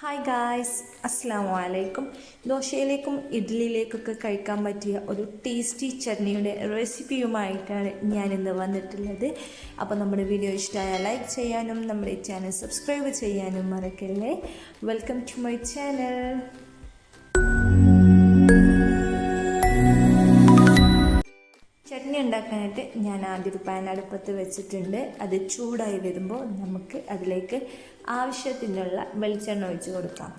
Hi guys, അസ്സലാമു അലൈക്കും. ദോശയിലേക്കും ഇഡ്ഡലിയിലേക്കൊക്കെ കഴിക്കാൻ പറ്റിയ ഒരു ടേസ്റ്റി ചട്നിയുടെ റെസിപ്പിയുമായിട്ടാണ് ഞാനിന്ന് വന്നിട്ടുള്ളത്. അപ്പോൾ നമ്മുടെ വീഡിയോ ഇഷ്ടമായാൽ ലൈക്ക് ചെയ്യാനും നമ്മുടെ ചാനൽ സബ്സ്ക്രൈബ് ചെയ്യാനും മറക്കല്ലേ. Welcome to my channel. Chutney ഉണ്ടാക്കാനായിട്ട് ഞാൻ ആദ്യം ഒരു പാൻ അടുപ്പത്ത് വെച്ചിട്ടുണ്ട്. അത് ചൂടായി വരുമ്പോൾ നമുക്ക് അതിലേക്ക് ആവശ്യത്തിനുള്ള വെളിച്ചെണ്ണ ഒഴിച്ച് കൊടുക്കാം.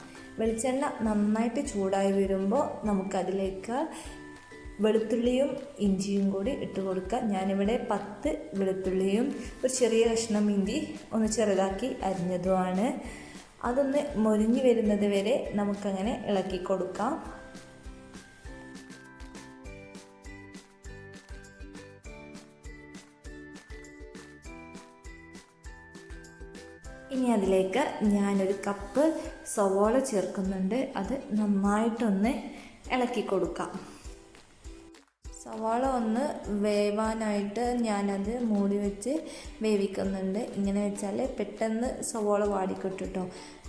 വെളിച്ചെണ്ണ നന്നായിട്ട് ചൂടായി വരുമ്പോൾ നമുക്കതിലേക്ക് വെളുത്തുള്ളിയും ഇഞ്ചിയും കൂടി ഇട്ട് കൊടുക്കാം. ഞാനിവിടെ 10 വെളുത്തുള്ളിയും ഒരു ചെറിയ കഷ്ണം ഇഞ്ചി ഒന്ന് ചെറുതാക്കി അരിഞ്ഞതുമാണ്. അതൊന്ന് മൊരിഞ്ഞ് വരുന്നത് വരെ നമുക്കങ്ങനെ ഇളക്കി കൊടുക്കാം. ഇനി അതിലേക്ക് ഞാനൊരു കപ്പ് സവോള ചേർക്കുന്നുണ്ട്. അത് നന്നായിട്ടൊന്ന് ഇളക്കി കൊടുക്കാം. സവാള ഒന്ന് വേവാനായിട്ട് ഞാനത് മൂടി വെച്ച് വേവിക്കുന്നുണ്ട്. ഇങ്ങനെ വെച്ചാൽ പെട്ടെന്ന് സവാള വാടിക്കിട്ടും കേട്ടോ.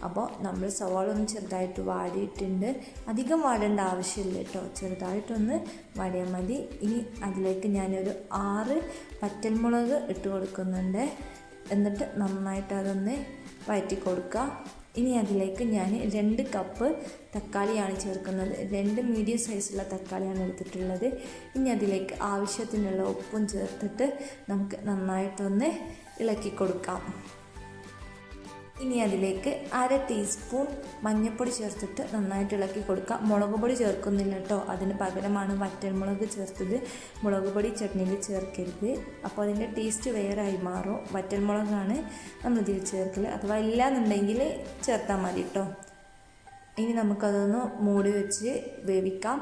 അപ്പോൾ നമ്മൾ സവാള ഒന്ന് ചെറുതായിട്ട് വാടിയിട്ടുണ്ട്. അധികം വാടേണ്ട ആവശ്യമില്ല കേട്ടോ, ചെറുതായിട്ടൊന്ന് വാടിയാൽ മതി. ഇനി അതിലേക്ക് ഞാനൊരു 6 വറ്റൽമുളക് ഇട്ട് കൊടുക്കുന്നുണ്ട്. എന്നിട്ട് നന്നായിട്ട് അതൊന്ന് വഴറ്റി കൊടുക്കുക. ഇനി അതിലേക്ക് ഞാൻ 2 കപ്പ് തക്കാളിയാണ് ചേർക്കുന്നത്. 2 മീഡിയം സൈസുള്ള തക്കാളിയാണ് എടുത്തിട്ടുള്ളത്. ഇനി അതിലേക്ക് ആവശ്യത്തിനുള്ള ഉപ്പും ചേർത്തിട്ട് നമുക്ക് നന്നായിട്ടൊന്ന് ഇളക്കി കൊടുക്കാം. ഇനി അതിലേക്ക് 1/2 ടീസ്പൂൺ മഞ്ഞൾപ്പൊടി ചേർത്തിട്ട് നന്നായിട്ട് ഇളക്കി കൊടുക്കാം. മുളക് പൊടി ചേർക്കുന്നില്ല കേട്ടോ, അതിന് പകരമാണ് വറ്റൽമുളക് ചേർത്തത്. മുളക് പൊടി ചട്നിയിൽ ചേർക്കരുത്, അപ്പോൾ അതിൻ്റെ ടേസ്റ്റ് വേറായി മാറും. വറ്റൽമുളകാണ് നമ്മളിതിൽ ചേർക്കൽ, അഥവാ ഇല്ലയെന്നുണ്ടെങ്കിൽ ചേർത്താൽ മതി കേട്ടോ. ഇനി നമുക്കതൊന്ന് മൂടി വെച്ച് വേവിക്കാം.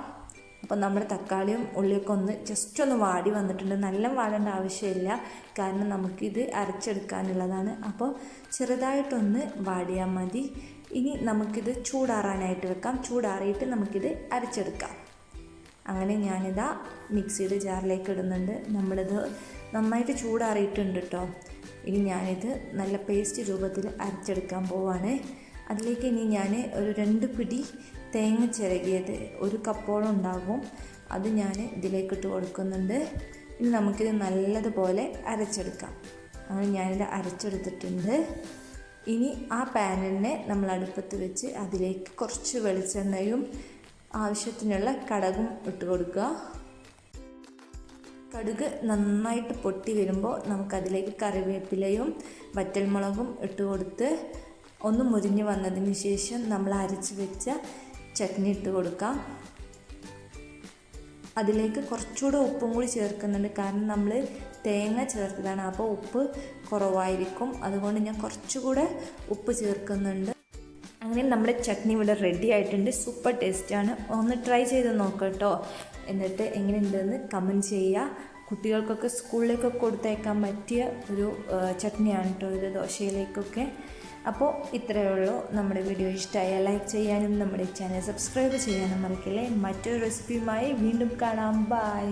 അപ്പോൾ നമ്മുടെ തക്കാളിയും ഉള്ളിയൊക്കെ ഒന്ന് ജസ്റ്റ് ഒന്ന് വാടി വന്നിട്ടുണ്ട്. നല്ല വാടേണ്ട ആവശ്യമില്ല, കാരണം നമുക്കിത് അരച്ചെടുക്കാനുള്ളതാണ്. അപ്പോൾ ചെറുതായിട്ടൊന്ന് വാടിയാൽ മതി. ഇനി നമുക്കിത് ചൂടാറാനായിട്ട് വെക്കാം. ചൂടാറിയിട്ട് നമുക്കിത് അരച്ചെടുക്കാം. അങ്ങനെ ഞാനിതാ മിക്സിയുടെ ജാറിലേക്ക് ഇടുന്നുണ്ട്. നമ്മളിത് നന്നായിട്ട് ചൂടാറിയിട്ടുണ്ട് കേട്ടോ. ഇനി ഞാനിത് നല്ല പേസ്റ്റ് രൂപത്തിൽ അരച്ചെടുക്കാൻ പോവാണ്. അതിലേക്ക് ഇനി ഞാൻ ഒരു 2 പിടി തേങ്ങ ചിരകിയത് 1 കപ്പോളം ഉണ്ടാകും, അത് ഞാൻ ഇതിലേക്കിട്ട് കൊടുക്കുന്നുണ്ട്. ഇനി നമുക്കിത് നല്ലതുപോലെ അരച്ചെടുക്കാം. അങ്ങനെ ഞാനിത് അരച്ചെടുത്തിട്ടുണ്ട്. ഇനി ആ പാനിനെ നമ്മൾ അടുപ്പത്ത് വെച്ച് അതിലേക്ക് കുറച്ച് വെളിച്ചെണ്ണയും ആവശ്യത്തിനുള്ള കടുകും ഇട്ട് കൊടുക്കുക. കടുക് നന്നായിട്ട് പൊട്ടി വരുമ്പോൾ നമുക്കതിലേക്ക് കറിവേപ്പിലയും വറ്റൽമുളകും ഇട്ട് കൊടുത്ത് ഒന്ന് മുരിഞ്ഞ് വന്നതിന് ശേഷം നമ്മൾ അരച്ച് വെച്ച ചട്നി ഇട്ട് കൊടുക്കാം. അതിലേക്ക് കുറച്ചുകൂടെ ഉപ്പും കൂടി ചേർക്കുന്നുണ്ട്, കാരണം നമ്മൾ തേങ്ങ ചേർത്തതാണ്, അപ്പോൾ ഉപ്പ് കുറവായിരിക്കും. അതുകൊണ്ട് ഞാൻ കുറച്ചുകൂടെ ഉപ്പ് ചേർക്കുന്നുണ്ട്. അങ്ങനെ നമ്മുടെ ചട്നി ഇവിടെ റെഡി ആയിട്ടുണ്ട്. സൂപ്പർ ടേസ്റ്റാണ്. ഒന്ന് ട്രൈ ചെയ്ത് നോക്കാം കേട്ടോ. എന്നിട്ട് എങ്ങനെയുണ്ടെന്ന് കമൻറ്റ് ചെയ്യുക. കുട്ടികൾക്കൊക്കെ സ്കൂളിലേക്കൊക്കെ കൊടുത്തയക്കാൻ പറ്റിയ ഒരു ചട്നിയാണ് കേട്ടോ ഇത്, ദോശയിലേക്കൊക്കെ. അപ്പോൾ ഇത്രയേ ഉള്ളൂ. നമ്മുടെ വീഡിയോ ഇഷ്ടമായാൽ ലൈക്ക് ചെയ്യാനും നമ്മുടെ ചാനൽ സബ്സ്ക്രൈബ് ചെയ്യാനും മറക്കില്ലേ. മറ്റൊരു റെസിപ്പിയുമായി വീണ്ടും കാണാം. ബൈ.